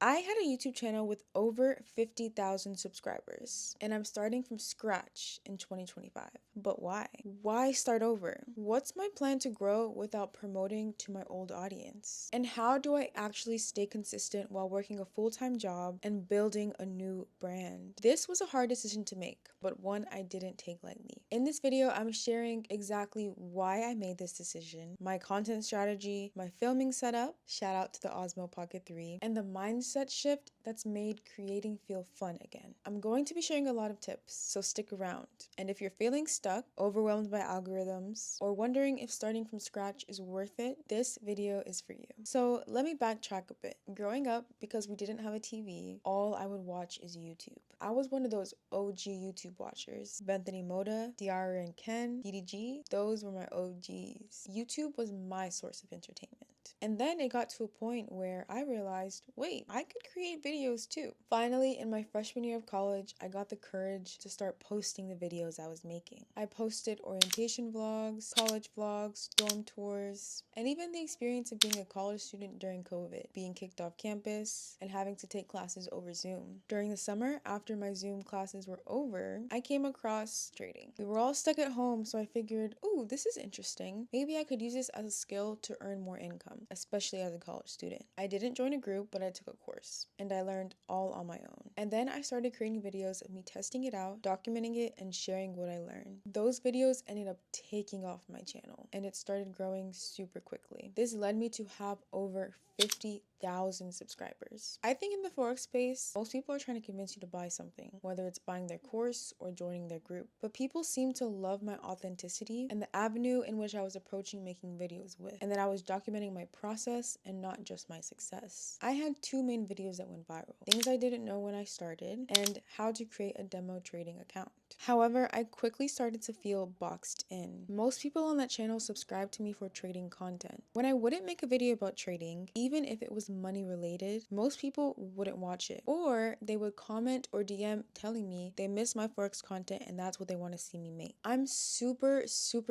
I had a YouTube channel with over 50,000 subscribers, and I'm starting from scratch in 2025. But why? Why start over? What's my plan to grow without promoting to my old audience? And how do I actually stay consistent while working a full-time job and building a new brand? This was a hard decision to make, but one I didn't take lightly. In this video, I'm sharing exactly why I made this decision, my content strategy, my filming setup, shout out to the Osmo Pocket 3, and the mindset shift that's made creating feel fun again. I'm going to be sharing a lot of tips, so stick around. And if you're feeling stuck, overwhelmed by algorithms, or wondering if starting from scratch is worth it, this video is for you. So let me backtrack a bit. Growing up, because we didn't have a TV, all I would watch is YouTube. I was one of those OG YouTube watchers. Bethany Moda, Diara and Ken, DDG, those were my OGs. YouTube was my source of entertainment. And then it got to a point where I realized, wait, I could create videos too. Finally, in my freshman year of college, I got the courage to start posting the videos I was making. I posted orientation vlogs, college vlogs, dorm tours, and even the experience of being a college student during COVID, being kicked off campus, and having to take classes over Zoom. During the summer, after my Zoom classes were over, I came across trading. We were all stuck at home, so I figured, ooh, this is interesting. Maybe I could use this as a skill to earn more income, especially as a college student. I didn't join a group, but I took a course, and I learned all on my own. And then I started creating videos of me testing it out, documenting it, and sharing what I learned. Those videos ended up taking off my channel, and it started growing super quickly. This led me to have over 50,000 subscribers. I think in the Forex space, most people are trying to convince you to buy something, whether it's buying their course or joining their group. But people seem to love my authenticity and the avenue in which I was approaching making videos with, and that I was documenting my process and not just my success. I had two main videos that went viral: things I didn't know when I started and how to create a demo trading account. However, I quickly started to feel boxed in. Most people on that channel subscribed to me for trading content. When I wouldn't make a video about trading, even if it was money related, most people wouldn't watch it. Or they would comment or DM telling me they miss my Forex content and that's what they want to see me make. I'm super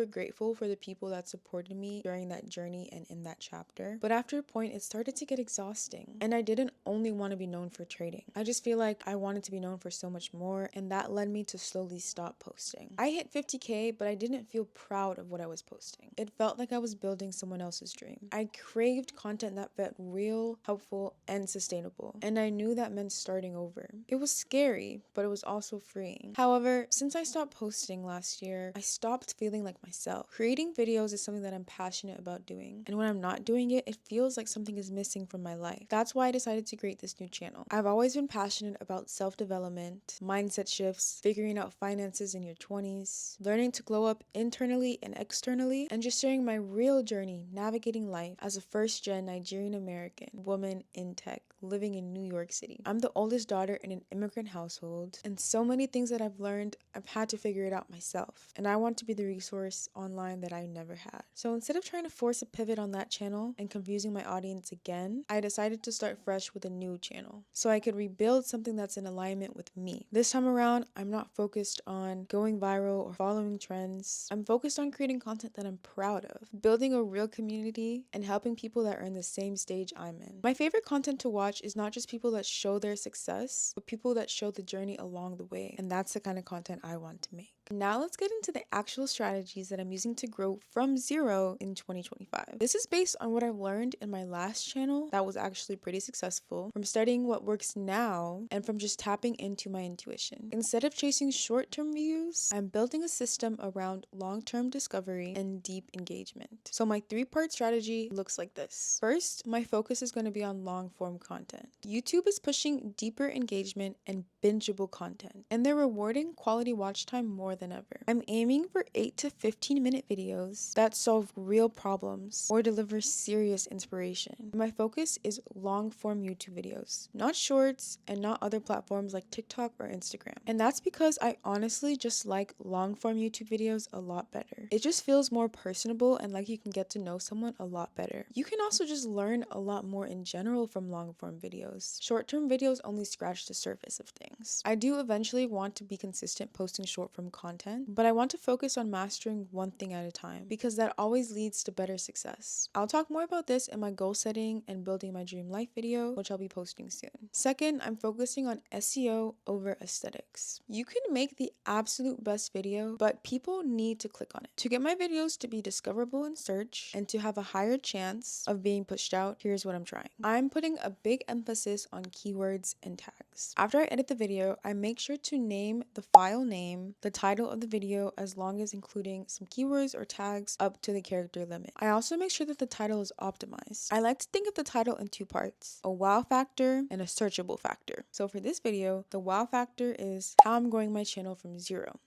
grateful for the people that supported me during that journey and in that chapter. But after a point, it started to get exhausting. And I didn't only want to be known for trading. I just feel like I wanted to be known for so much more, and that led me to slowly stop posting. I hit 50K, but I didn't feel proud of what I was posting. It felt like I was building someone else's dream. I craved content that felt real, helpful, and sustainable. And I knew that meant starting over. It was scary, but it was also freeing. However, since I stopped posting last year, I stopped feeling like myself. Creating videos is something that I'm passionate about doing. And when I'm not doing it, it feels like something is missing from my life. That's why I decided to create this new channel. I've always been passionate about self-development, mindset shifts, figuring out finances in your 20s, learning to glow up internally and externally, and just sharing my real journey navigating life as a first-gen Nigerian American woman in tech living in New York City. I'm the oldest daughter in an immigrant household, and so many things that I've learned, I've had to figure it out myself. And I want to be the resource online that I never had. So instead of trying to force a pivot on that channel and confusing my audience again, I decided to start fresh with a new channel so I could rebuild something that's in alignment with me. This time around, I'm not focused on going viral or following trends. I'm focused on creating content that I'm proud of, building a real community, and helping people that are in the same stage I'm in. My favorite content to watch is not just people that show their success, but people that show the journey along the way. And that's the kind of content I want to make. Now let's get into the actual strategies that I'm using to grow from zero in 2025. This is based on what I've learned in my last channel that was actually pretty successful, from studying what works now and from just tapping into my intuition. Instead of chasing short-term views, I'm building a system around long-term discovery and deep engagement. So my three-part strategy looks like this. First, my focus is going to be on long-form content. YouTube is pushing deeper engagement and bingeable content, and they're rewarding quality watch time more than ever. I'm aiming for 8 to 15 minute videos that solve real problems or deliver serious inspiration. My focus is long form YouTube videos, not shorts and not other platforms like TikTok or Instagram. And that's because I honestly just like long form YouTube videos a lot better. It just feels more personable and like you can get to know someone a lot better. You can also just learn a lot more in general from long form videos. Short term videos only scratch the surface of things. I do eventually want to be consistent posting short form content content, but I want to focus on mastering one thing at a time because that always leads to better success. I'll talk more about this in my goal setting and building my dream life video, which I'll be posting soon. Second, I'm focusing on SEO over aesthetics. You can make the absolute best video, but people need to click on it. To get my videos to be discoverable in search and to have a higher chance of being pushed out, here's what I'm trying. I'm putting a big emphasis on keywords and tags. After I edit the video, I make sure to name the file name, the title of the video, as long as including some keywords or tags up to the character limit. I also make sure that the title is optimized. I like to think of the title in two parts, a wow factor and a searchable factor. So for this video, the wow factor is how I'm growing my channel from 0.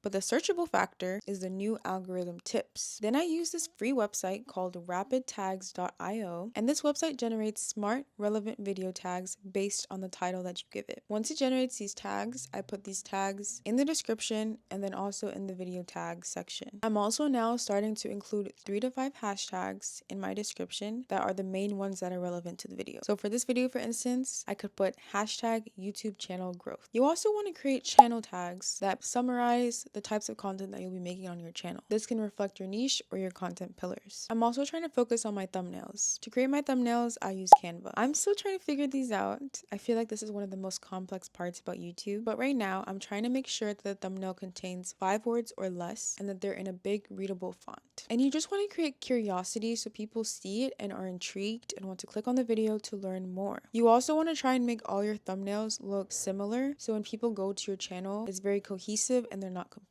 But the searchable factor is the new algorithm tips. Then I use this free website called rapidtags.io, and this website generates smart, relevant video tags based on the title that you give it. Once it generates these tags, I put these tags in the description and then also in the video tags section. I'm also now starting to include 3 to 5 hashtags in my description that are the main ones that are relevant to the video. So for this video, for instance, I could put hashtag YouTube channel growth. You also want to create channel tags that summarize the types of content that you'll be making on your channel. This can reflect your niche or your content pillars. I'm also trying to focus on my thumbnails. To create my thumbnails, I use Canva. I'm still trying to figure these out. I feel like this is one of the most complex parts about YouTube, but right now I'm trying to make sure that the thumbnail contains 5 words or less and that they're in a big readable font. And you just want to create curiosity so people see it and are intrigued and want to click on the video to learn more. You also want to try and make all your thumbnails look similar so when people go to your channel, it's very cohesive and they're not confused.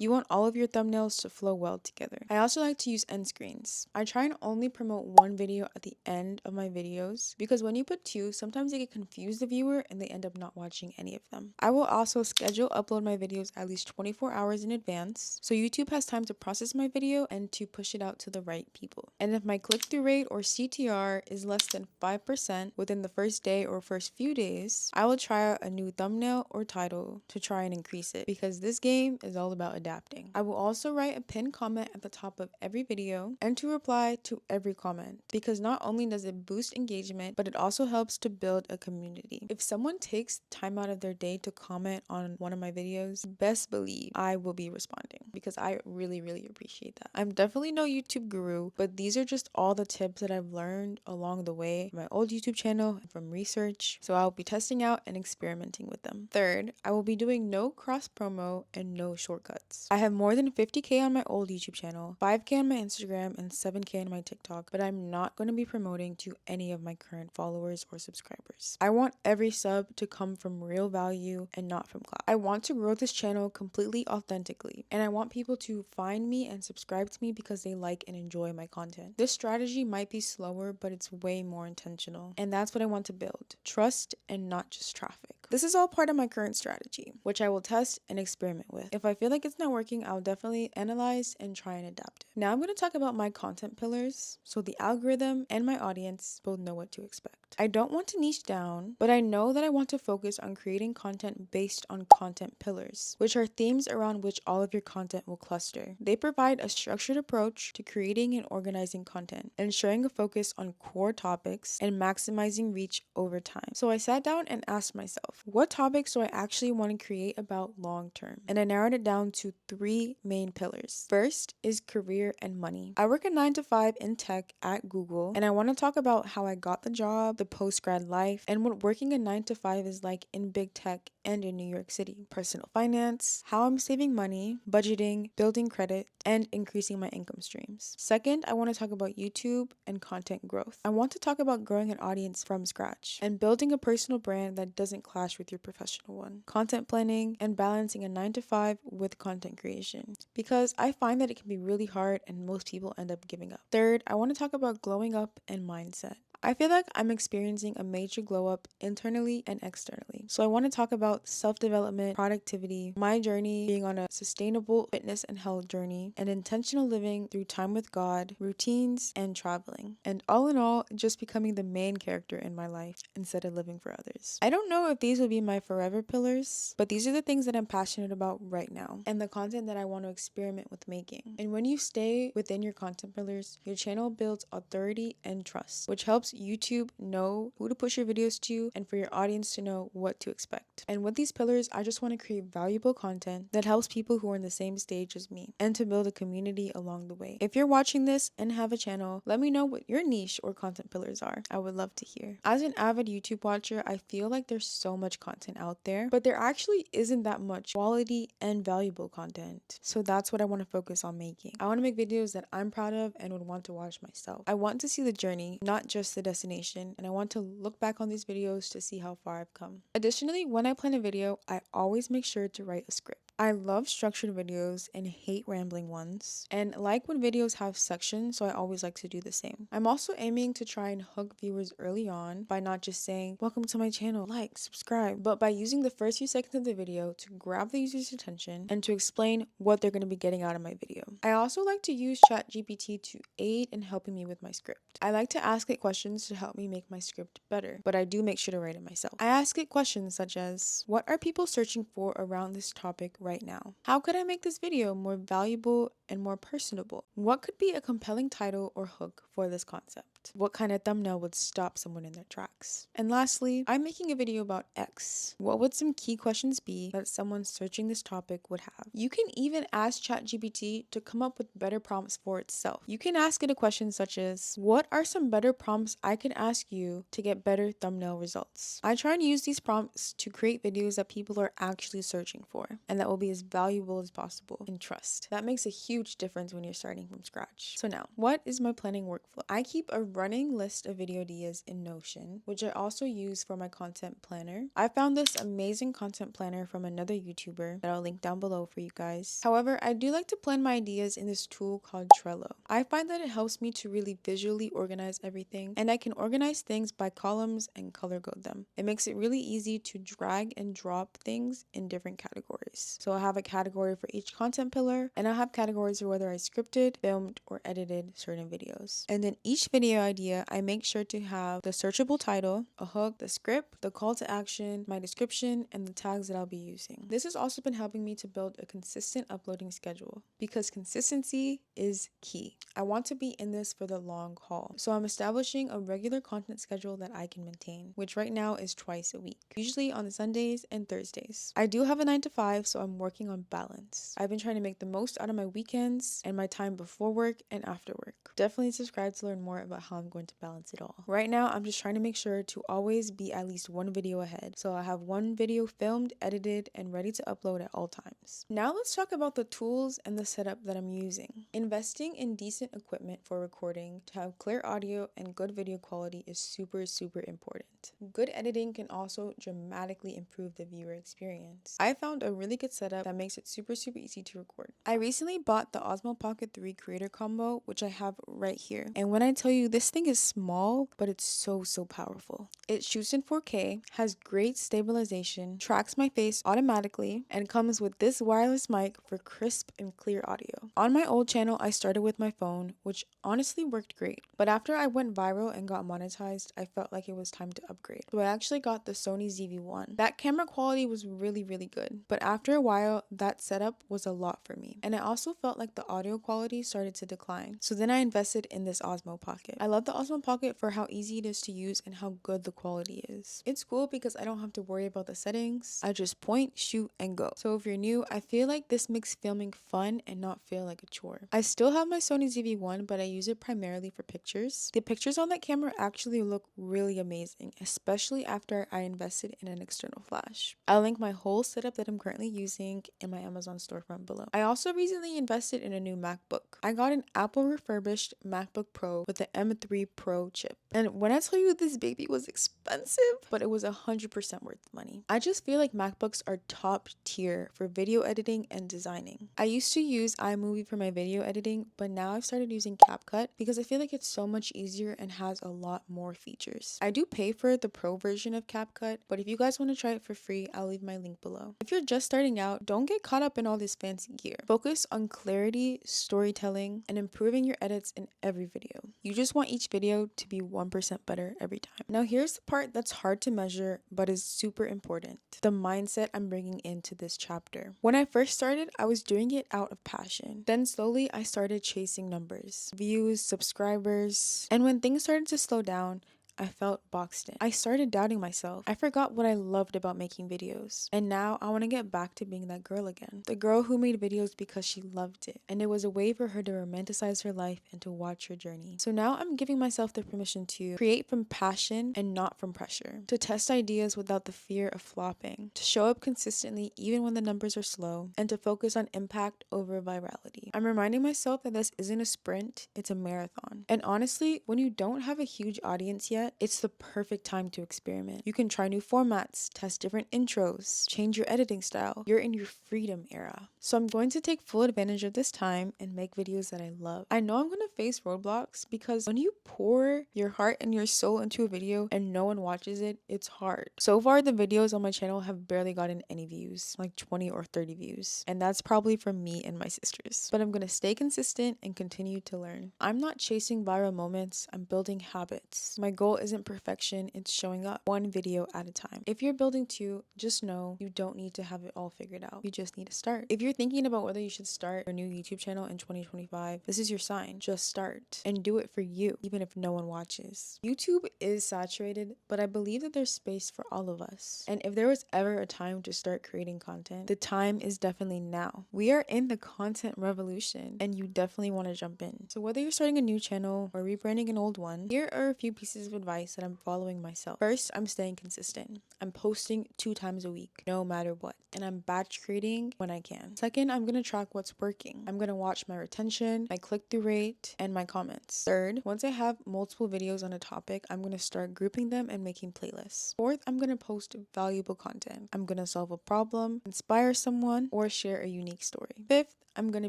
You want all of your thumbnails to flow well together. I also like to use end screens. I try and only promote one video at the end of my videos because when you put 2, sometimes they get confused the viewer and they end up not watching any of them. I will also schedule upload my videos at least 24 hours in advance so YouTube has time to process my video and to push it out to the right people. And if my click-through rate or CTR is less than 5% within the first day or first few days, I will try out a new thumbnail or title to try and increase it because this game is all about adapting. I will also write a pinned comment at the top of every video and to reply to every comment because not only does it boost engagement, but it also helps to build a community. If someone takes time out of their day to comment on one of my videos, best believe I will be responding because I really appreciate that. I'm definitely no YouTube guru, but these are just all the tips that I've learned along the way from my old YouTube channel and from research, so I'll be testing out and experimenting with them. Third, I will be doing no cross promo and no shortcuts. I have more than 50k on my old YouTube channel, 5k on my Instagram, and 7k on my TikTok, but I'm not going to be promoting to any of my current followers or subscribers. I want every sub to come from real value and not from clout. I want to grow this channel completely authentically, and I want people to find me and subscribe to me because they like and enjoy my content. This strategy might be slower, but it's way more intentional, and that's what I want to build. Trust and not just traffic. This is all part of my current strategy, which I will test and experiment with. If I feel like it's not working, I'll definitely analyze and try and adapt it. Now I'm going to talk about my content pillars so the algorithm and my audience both know what to expect. I don't want to niche down, but I know that I want to focus on creating content based on content pillars, which are themes around which all of your content will cluster. They provide a structured approach to creating and organizing content, ensuring a focus on core topics and maximizing reach over time. So I sat down and asked myself, what topics do I actually want to create about long term? And I narrowed it down to 3 main pillars. First is career and money. I work a 9 to 5 in tech at Google, and I want to talk about how I got the job, the post-grad life, and what working a 9 to 5 is like in big tech and in New York City. Personal finance, how I'm saving money, budgeting, building credit, and increasing my income streams. Second, I want to talk about YouTube and content growth. I want to talk about growing an audience from scratch and building a personal brand that doesn't clash with your professional one. Content planning and balancing a 9 to 5 with content creation because I find that it can be really hard and most people end up giving up. Third, I want to talk about glowing up and mindset. I feel like I'm experiencing a major glow up internally and externally. So I want to talk about self-development, productivity, my journey being on a sustainable fitness and health journey, and intentional living through time with God, routines, and traveling. And all in all, just becoming the main character in my life instead of living for others. I don't know if these will be my forever pillars, but these are the things that I'm passionate about right now and the content that I want to experiment with making. And when you stay within your content pillars, your channel builds authority and trust, which helps YouTube know who to push your videos to and for your audience to know what to expect. And with these pillars, I just want to create valuable content that helps people who are in the same stage as me and to build a community along the way. If you're watching this and have a channel, let me know what your niche or content pillars are. I would love to hear. As an avid YouTube watcher, I feel like there's so much content out there, but there actually isn't that much quality and valuable content. So that's what I want to focus on making. I want to make videos that I'm proud of and would want to watch myself. I want to see the journey, not just the destination, and I want to look back on these videos to see how far I've come. Additionally, when I plan a video, I always make sure to write a script. I love structured videos and hate rambling ones, and like when videos have sections, so I always like to do the same. I'm also aiming to try and hook viewers early on by not just saying, welcome to my channel, like, subscribe, but by using the first few seconds of the video to grab the user's attention and to explain what they're going to be getting out of my video. I also like to use ChatGPT to aid in helping me with my script. I like to ask it questions to help me make my script better, but I do make sure to write it myself. I ask it questions such as, what are people searching for around this topic right now? How could I make this video more valuable and more personable? What could be a compelling title or hook for this concept? What kind of thumbnail would stop someone in their tracks? And lastly, I'm making a video about X. What would some key questions be that someone searching this topic would have? You can even ask ChatGPT to come up with better prompts for itself. You can ask it a question such as, what are some better prompts I can ask you to get better thumbnail results? I try and use these prompts to create videos that people are actually searching for and that will be as valuable as possible, and trust. That makes a huge difference when you're starting from scratch. So now, what is my planning workflow? I keep a running list of video ideas in Notion, which I also use for my content planner. I found this amazing content planner from another YouTuber that I'll link down below for you guys. However, I do like to plan my ideas in this tool called Trello. I find that it helps me to really visually organize everything, and I can organize things by columns and color code them. It makes it really easy to drag and drop things in different categories. So I'll have a category for each content pillar, and I'll have categories for whether I scripted, filmed, or edited certain videos. And then each video idea, I make sure to have the searchable title, a hook, the script, the call to action, my description, and the tags that I'll be using. This has also been helping me to build a consistent uploading schedule because consistency is key. I want to be in this for the long haul. So I'm establishing a regular content schedule that I can maintain, which right now is twice a week, usually on Sundays and Thursdays. I do have a 9 to 5, so I'm working on balance. I've been trying to make the most out of my weekends and my time before work and after work. Definitely subscribe to learn more about how I'm going to balance it all. Right now, I'm just trying to make sure to always be at least one video ahead. So I have one video filmed, edited, and ready to upload at all times. Now let's talk about the tools and the setup that I'm using. Investing in decent equipment for recording to have clear audio and good video quality is super important. Good editing can also dramatically improve the viewer experience. I found a really good setup that makes it super easy to record. I recently bought the Osmo Pocket 3 Creator Combo, which I have right here. And when I tell you this thing is small, but it's so powerful. It shoots in 4K, has great stabilization, tracks my face automatically, and comes with this wireless mic for crisp and clear audio. On my old channel, I started with my phone, which honestly worked great. But after I went viral and got monetized, I felt like it was time to upgrade. So I actually got the Sony ZV-1. That camera quality was really good. But after a while, that setup was a lot for me. And I also felt like the audio quality started to decline. So then I invested in this Osmo Pocket. I love the Osmo Pocket for how easy it is to use and how good the quality is. It's cool because I don't have to worry about the settings. I just point, shoot, and go. So if you're new, I feel like this makes filming fun and not feel like a chore. I still have my Sony ZV-1, but I use it primarily for pictures. The pictures on that camera actually look really amazing, especially after I invested in an external flash. I'll link my whole setup that I'm currently using in my Amazon storefront below. I also recently invested in a new MacBook. I got an Apple refurbished MacBook Pro with the M3 Pro chip. And when I tell you this baby was expensive, but it was 100% worth the money. I just feel like MacBooks are top tier for video editing and designing. I used to use iMovie for my video editing, but now I've started using CapCut because I feel like it's so much easier and has a lot more features. I do pay for the pro version of CapCut, but if you guys want to try it for free, I'll leave my link below. If you're just starting out, don't get caught up in all this fancy gear. Focus on clarity, storytelling, and improving your edits in every video. You just want each video to be 1% better every time. Now here's the part that's hard to measure, but is super important. The mindset I'm bringing into this chapter. When I first started, I was doing it out of passion. Then slowly I started chasing numbers, views, subscribers, and when things started to slow down, I felt boxed in. I started doubting myself. I forgot what I loved about making videos. And now I want to get back to being that girl again. The girl who made videos because she loved it. And it was a way for her to romanticize her life and to watch her journey. So now I'm giving myself the permission to create from passion and not from pressure. To test ideas without the fear of flopping. To show up consistently even when the numbers are slow. And to focus on impact over virality. I'm reminding myself that this isn't a sprint, it's a marathon. And honestly, when you don't have a huge audience yet, it's the perfect time to experiment. You can try new formats, test different intros, change your editing style. You're in your freedom era. So I'm going to take full advantage of this time and make videos that I love. I know I'm going to face roadblocks because when you pour your heart and your soul into a video and no one watches it, it's hard. So far, the videos on my channel have barely gotten any views, like 20 or 30 views. And that's probably from me and my sisters. But I'm going to stay consistent and continue to learn. I'm not chasing viral moments, I'm building habits. My goal isn't perfection, it's showing up one video at a time. If you're building two, just know you don't need to have it all figured out. You just need to start. If you're thinking about whether you should start a new YouTube channel in 2025, this is your sign. Just start and do it for you, even if no one watches. YouTube is saturated, but I believe that there's space for all of us. And if there was ever a time to start creating content, the time is definitely now. We are in the content revolution and you definitely want to jump in. So whether you're starting a new channel or rebranding an old one, here are a few pieces of advice that I'm following myself. First, I'm staying consistent. I'm posting 2 times a week, no matter what. And I'm batch creating when I can. Second, I'm going to track what's working. I'm going to watch my retention, my click-through rate, and my comments. Third, once I have multiple videos on a topic, I'm going to start grouping them and making playlists. Fourth, I'm going to post valuable content. I'm going to solve a problem, inspire someone, or share a unique story. Fifth, I'm going to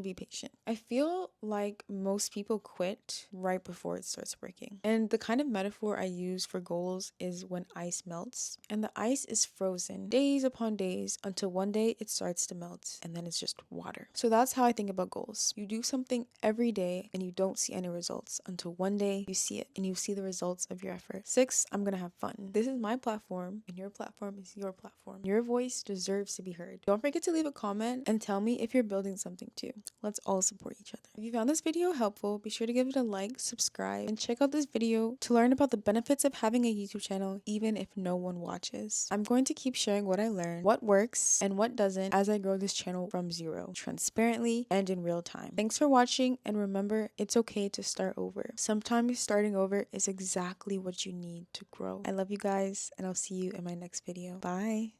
be patient. I feel like most people quit right before it starts working. And the kind of metaphor I use for goals is when ice melts. And the ice is frozen days upon days until one day it starts to melt and then it's just water. So that's how I think about goals. You do something every day and you don't see any results until one day you see it and you see the results of your effort. 6, I'm going to have fun. This is my platform and your platform is your platform. Your voice deserves to be heard. Don't forget to leave a comment and tell me if you're building something too. Let's all support each other. If you found this video helpful, be sure to give it a like, subscribe, and check out this video to learn about the benefits of having a YouTube channel even if no one watches. I'm going to keep sharing what I learned, what works, and what doesn't as I grow this channel from zero, transparently and in real time. Thanks for watching, and remember, it's okay to start over. Sometimes starting over is exactly what you need to grow. I love you guys, and I'll see you in my next video. Bye!